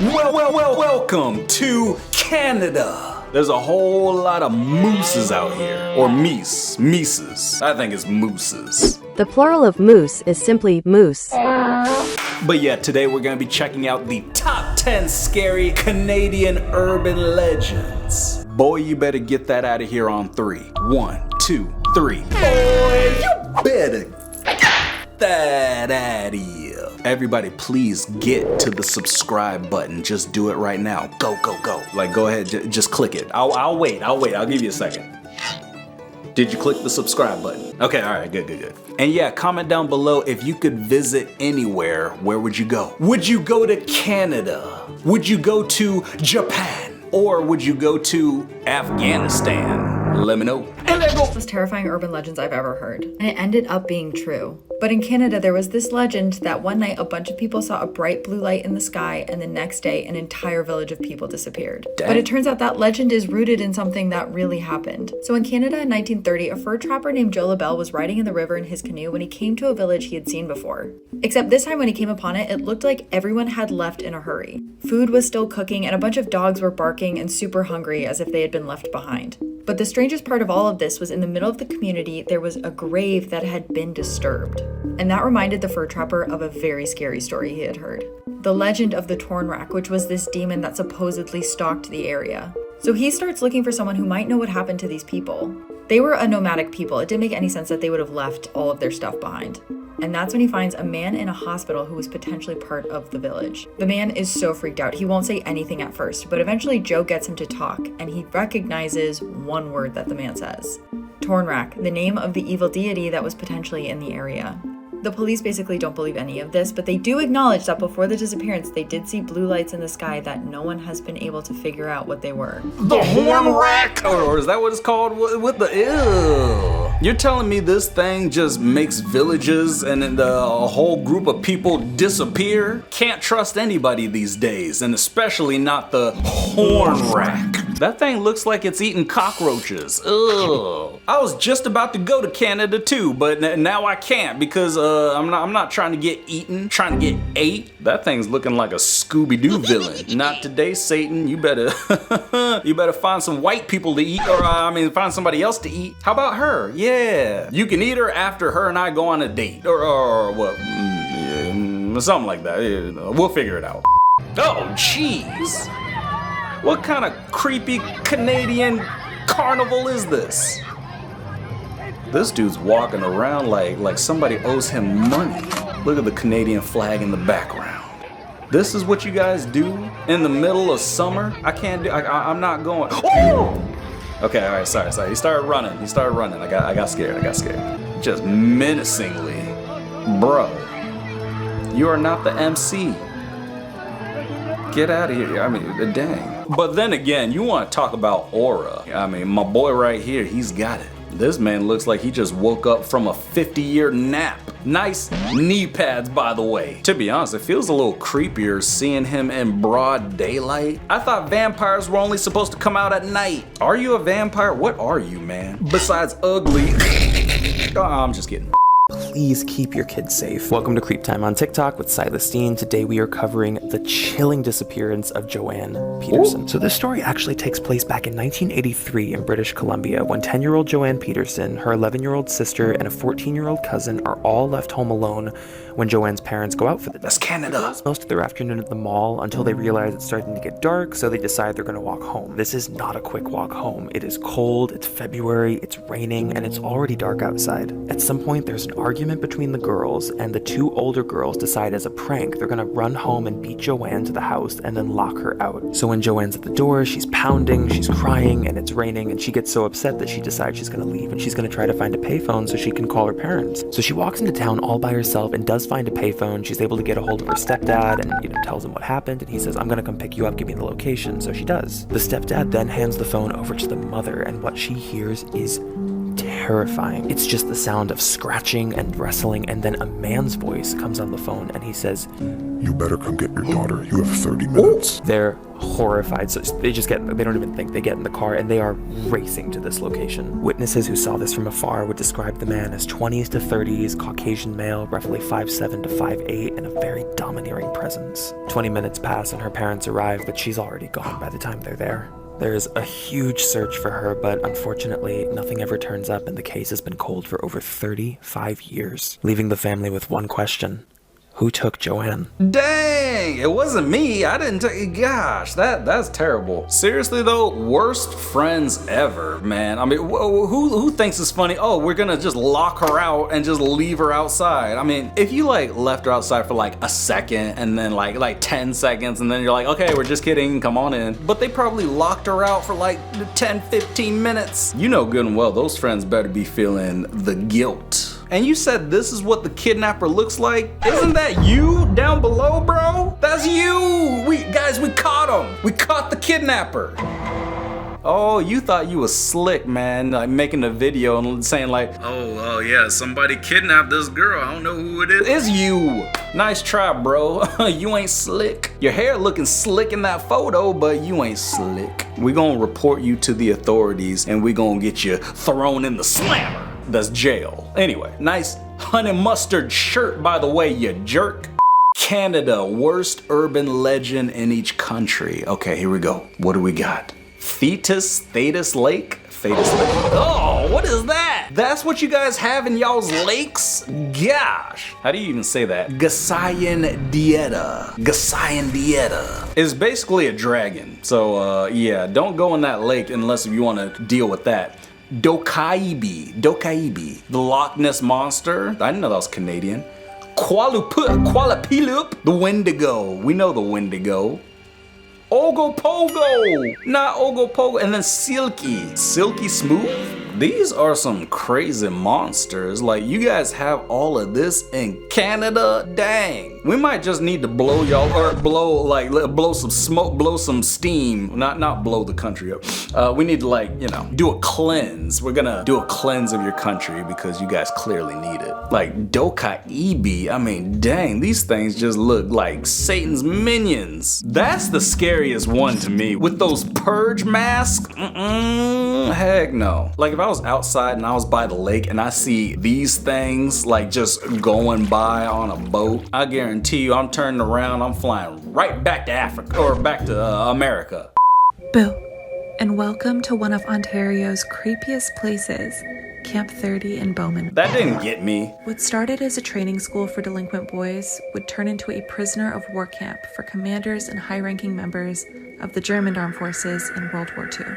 Welcome to Canada. There's a whole lot of mooses out here. Or meeses. I think it's mooses. The plural of moose is simply moose. But yeah, today we're gonna be checking out the top 10 scary Canadian urban legends. Boy, you better get that out of here on 3. 1, 2, 3. Boy, you better get that out of here. Everybody, please get to the subscribe button. Just do it right now. Go. Like, go ahead, just click it. I'll wait. I'll give you a second. Did you click the subscribe button? Okay, all right, good. And yeah, comment down below if you could visit anywhere, where would you go? Would you go to Canada? Would you go to Japan? Or would you go to Afghanistan? Let me know. And there go. Most terrifying urban legends I've ever heard. And it ended up being true. But in Canada, there was this legend that one night a bunch of people saw a bright blue light in the sky, and the next day an entire village of people disappeared. Dang. But it turns out that legend is rooted in something that really happened. So in Canada in 1930, a fur trapper named Joe LaBelle was riding in the river in his canoe when he came to a village he had seen before. Except this time when he came upon it, it looked like everyone had left in a hurry. Food was still cooking, and a bunch of dogs were barking and super hungry as if they had been left behind. But the strangest part of all of this was in the middle of the community, there was a grave that had been disturbed. And that reminded the fur trapper of a very scary story he had heard. The legend of the Torn Rack, which was this demon that supposedly stalked the area. So he starts looking for someone who might know what happened to these people. They were a nomadic people. It didn't make any sense that they would have left all of their stuff behind. And that's when he finds a man in a hospital who was potentially part of the village. The man is so freaked out. He won't say anything at first, but eventually Joe gets him to talk, and he recognizes one word that the man says. Torn Rack, the name of the evil deity that was potentially in the area. The police basically don't believe any of this, but they do acknowledge that before the disappearance, they did see blue lights in the sky that no one has been able to figure out what they were. The Horn Rack? Or is that what it's called? With the ew? You're telling me this thing just makes villages and a whole group of people disappear? Can't trust anybody these days, and especially not the Horn Rack. That thing looks like it's eating cockroaches. Ugh. I was just about to go to Canada too, but now I can't because I'm not trying to get eaten, trying to get ate. That thing's looking like a Scooby-Doo villain. Not today, Satan. You better find some white people to eat, or find somebody else to eat. How about her? Yeah, you can eat her after her and I go on a date, or what? Something like that. Yeah, we'll figure it out. Oh, jeez. What kind of creepy Canadian carnival is this? This dude's walking around like somebody owes him money. Look at the Canadian flag in the background. This is what you guys do in the middle of summer? I can't do, I'm not going. Oh! Okay, all right, sorry. He started running. I got scared. Just menacingly. Bro, you are not the MC. Get out of here. Dang. But then again, you want to talk about aura. My boy right here, he's got it. This man looks like he just woke up from a 50-year nap. Nice knee pads, by the way. To be honest, it feels a little creepier seeing him in broad daylight. I thought vampires were only supposed to come out at night. Are you a vampire? What are you, man? Besides ugly. Oh, I'm just kidding. Please keep your kids safe. Welcome to Creep Time on TikTok with Silasteen. Today we are covering the chilling disappearance of Joanne Peterson. Ooh. So this story actually takes place back in 1983 in British Columbia when 10-year-old Joanne Peterson, her 11-year-old sister, and a 14-year-old cousin are all left home alone when Joanne's parents go out for the day. That's Canada. Most of their afternoon at the mall until they realize it's starting to get dark, so they decide they're going to walk home. This is not a quick walk home. It is cold, it's February, it's raining, and it's already dark outside. At some point, there's an argument between the girls, and the two older girls decide as a prank they're going to run home and beat Joanne to the house and then lock her out. So when Joanne's at the door, she's pounding, she's crying, and it's raining, and she gets so upset that she decides she's going to leave and she's going to try to find a payphone so she can call her parents. So she walks into town all by herself and does find a payphone. She's able to get a hold of her stepdad and tells him what happened, and he says, I'm going to come pick you up, give me the location. So she does. The stepdad then hands the phone over to the mother, and what she hears is terrifying. terrifying. It's just the sound of scratching and wrestling, and then a man's voice comes on the phone and he says, "You better come get your daughter. You have 30 minutes." They're horrified, so they don't even think. They get in the car and they are racing to this location. Witnesses who saw this from afar would describe the man as 20s to 30s, Caucasian male, roughly 5'7" to 5'8", and a very domineering presence. 20 minutes pass and her parents arrive, but she's already gone by the time they're there. There's a huge search for her, but unfortunately, nothing ever turns up and the case has been cold for over 35 years, leaving the family with one question. Who took Joanne? Dang, it wasn't me. I didn't take. Gosh, that's terrible. Seriously though, worst friends ever, man. I mean, who thinks it's funny? Oh, we're gonna just lock her out and just leave her outside. I mean, if you like left her outside for like a second and then like 10 seconds and then you're like, okay, we're just kidding, come on in. But they probably locked her out for like 10, 15 minutes. You know good and well those friends better be feeling the guilt. And you said this is what the kidnapper looks like? Isn't that you down below, bro? That's you! We caught him! We caught the kidnapper! Oh, you thought you was slick, man, like making a video and saying like, oh yeah, somebody kidnapped this girl, I don't know who it is. It's you! Nice try, bro. You ain't slick. Your hair looking slick in that photo, but you ain't slick. We gonna report you to the authorities and we gonna get you thrown in the slammer. That's jail. Anyway, nice honey mustard shirt, by the way, you jerk. Canada, worst urban legend in each country. Okay, here we go. What do we got? Thetis Lake? Oh, what is that? That's what you guys have in y'all's lakes? Gosh, how do you even say that? Gasayan Dieta. It's basically a dragon. So yeah, don't go in that lake unless you want to deal with that. Dokaibi, the Loch Ness Monster. I didn't know that was Canadian. Kualapilup, the Wendigo. We know the Wendigo. Ogopogo, not Ogopogo. And then Silky Smooth. These are some crazy monsters. Like, you guys have all of this in Canada? Dang. We might just need to blow y'all, or blow some smoke, blow some steam. Not blow the country up. We need to, like, you know, do a cleanse. We're gonna do a cleanse of your country because you guys clearly need it. Like, Dokaibi, I mean, dang, these things just look like Satan's minions. That's the scariest one to me. With those purge masks, heck no. Like, if I was outside and I was by the lake and I see these things like just going by on a boat, I guarantee you I'm turning around, I'm flying right back to Africa or back to America. Boo, and welcome to one of Ontario's creepiest places, Camp 30 in Bowman. That didn't get me. What started as a training school for delinquent boys would turn into a prisoner of war camp for commanders and high-ranking members of the German armed forces in World War II.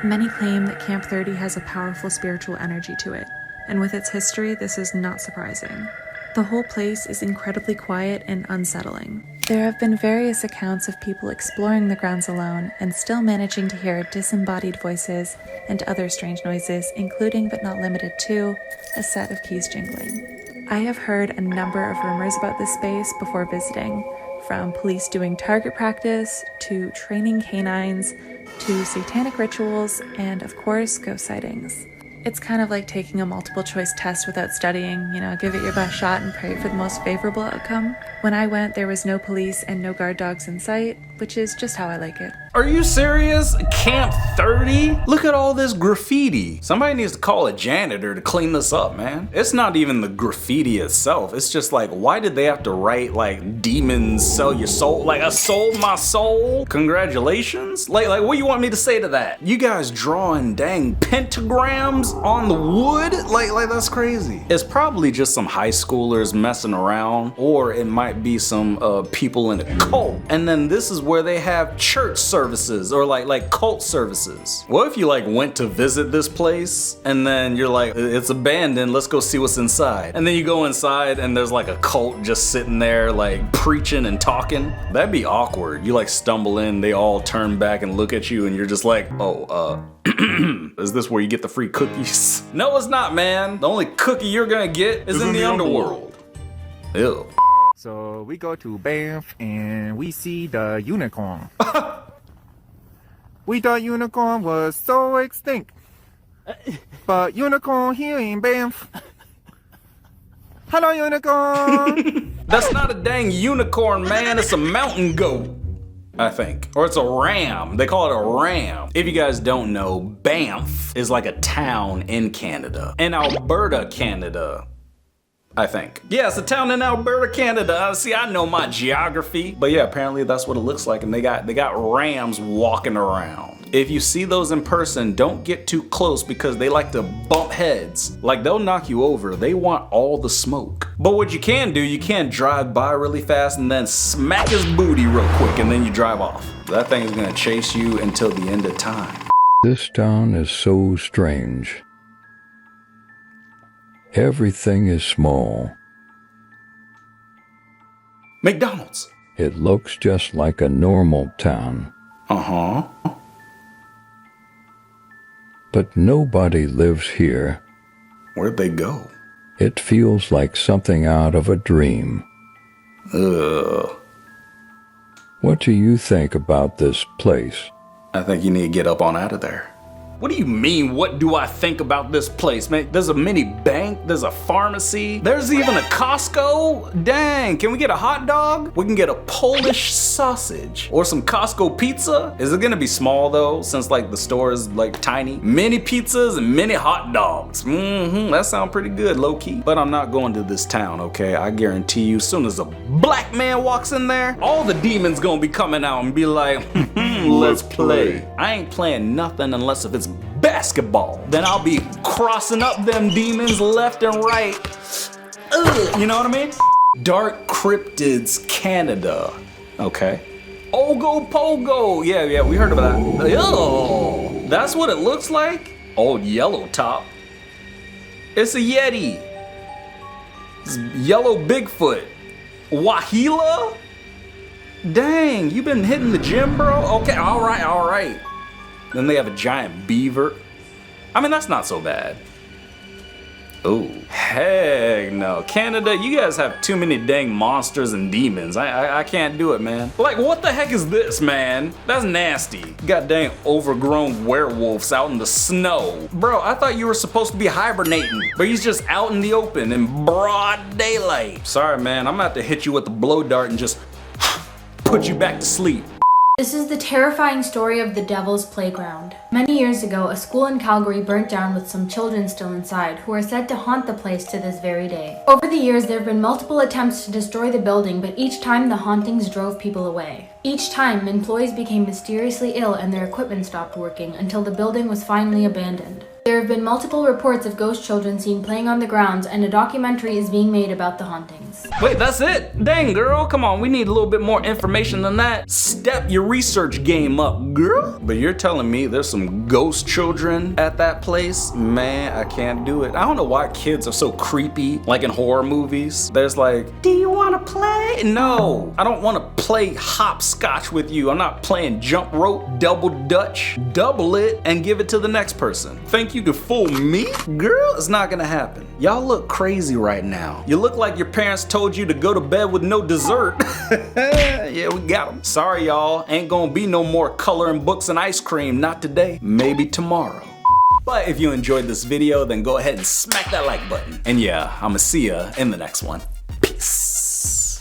Many claim that Camp 30 has a powerful spiritual energy to it, and with its history, this is not surprising. The whole place is incredibly quiet and unsettling. There have been various accounts of people exploring the grounds alone and still managing to hear disembodied voices and other strange noises, including but not limited to a set of keys jingling. I have heard a number of rumors about this space before visiting, from police doing target practice, to training canines, to satanic rituals, and of course, ghost sightings. It's kind of like taking a multiple choice test without studying, you know, give it your best shot and pray for the most favorable outcome. When I went, there was no police and no guard dogs in sight, which is just how I like it. Are you serious? Camp 30? Look at all this graffiti. Somebody needs to call a janitor to clean this up, man. It's not even the graffiti itself. It's just like, why did they have to write like demons sell your soul? Like, I sold my soul? Congratulations? Like what do you want me to say to that? You guys drawing dang pentagrams on the wood? Like that's crazy. It's probably just some high schoolers messing around, or it might be some people in a cult. And then this is where they have church services or like cult services. What if you like went to visit this place and then you're like, it's abandoned, let's go see what's inside. And then you go inside and there's like a cult just sitting there like preaching and talking. That'd be awkward. You like stumble in, they all turn back and look at you and you're just like, is this where you get the free cookies? No, it's not, man. The only cookie you're gonna get is in the underworld. Ew. So we go to Banff and we see the unicorn. We thought unicorn was so extinct. But unicorn here in Banff. Hello, unicorn. That's not a dang unicorn, man. It's a mountain goat, I think. Or it's a ram. They call it a ram. If you guys don't know, Banff is like a town in Canada. In Alberta, Canada, I think. Yeah, it's a town in Alberta, Canada. See, I know my geography. But yeah, apparently that's what it looks like. And they got rams walking around. If you see those in person, don't get too close because they like to bump heads. Like, they'll knock you over. They want all the smoke. But what you can do, you can drive by really fast and then smack his booty real quick and then you drive off. That thing is gonna chase you until the end of time. This town is so strange. Everything is small. McDonald's. It looks just like a normal town. Uh-huh. But nobody lives here. Where'd they go? It feels like something out of a dream. Ugh. What do you think about this place? I think you need to get up on out of there. What do you mean, what do I think about this place, man? There's a mini bank, there's a pharmacy, there's even a Costco? Dang, can we get a hot dog? We can get a Polish sausage or some Costco pizza. Is it gonna be small though, since like the store is like tiny? Mini pizzas and mini hot dogs. That sounds pretty good, low key. But I'm not going to this town, okay? I guarantee you, as soon as a black man walks in there, all the demons gonna be coming out and be like, let's play. I ain't playing nothing unless if it's basketball. Then I'll be crossing up them demons left and right. Ugh, you know what I mean? Dark Cryptids Canada. Okay. Ogo Pogo. Yeah, we heard about that. Ew, that's what it looks like? Old yellow top. It's a Yeti. It's yellow Bigfoot. Wahila? Dang, you been hitting the gym, bro? Okay, all right. Then they have a giant beaver. I mean, that's not so bad. Oh, heck no. Canada, you guys have too many dang monsters and demons. I can't do it, man. Like, what the heck is this, man? That's nasty. God dang overgrown werewolves out in the snow. Bro, I thought you were supposed to be hibernating, but he's just out in the open in broad daylight. Sorry, man, I'm gonna have to hit you with the blow dart and just put you back to sleep. This is the terrifying story of the Devil's Playground. Many years ago, a school in Calgary burnt down with some children still inside, who are said to haunt the place to this very day. Over the years, there have been multiple attempts to destroy the building, but each time the hauntings drove people away. Each time, employees became mysteriously ill and their equipment stopped working until the building was finally abandoned. There have been multiple reports of ghost children seen playing on the grounds, and a documentary is being made about the hauntings. Wait, that's it? Dang, girl, come on, we need a little bit more information than that. Step your research game up, girl. But you're telling me there's some ghost children at that place? Man, I can't do it. I don't know why kids are so creepy, like in horror movies. There's like, do you want to play? No, I don't want to play hopscotch with you. I'm not playing jump rope, double dutch, double it, and give it to the next person. Think you could fool me? Girl, it's not gonna happen. Y'all look crazy right now. You look like your parents told you to go to bed with no dessert. Yeah, we got them. Sorry, y'all. Ain't gonna be no more coloring books and ice cream. Not today. Maybe tomorrow. But if you enjoyed this video, then go ahead and smack that like button. And yeah, I'ma see ya in the next one.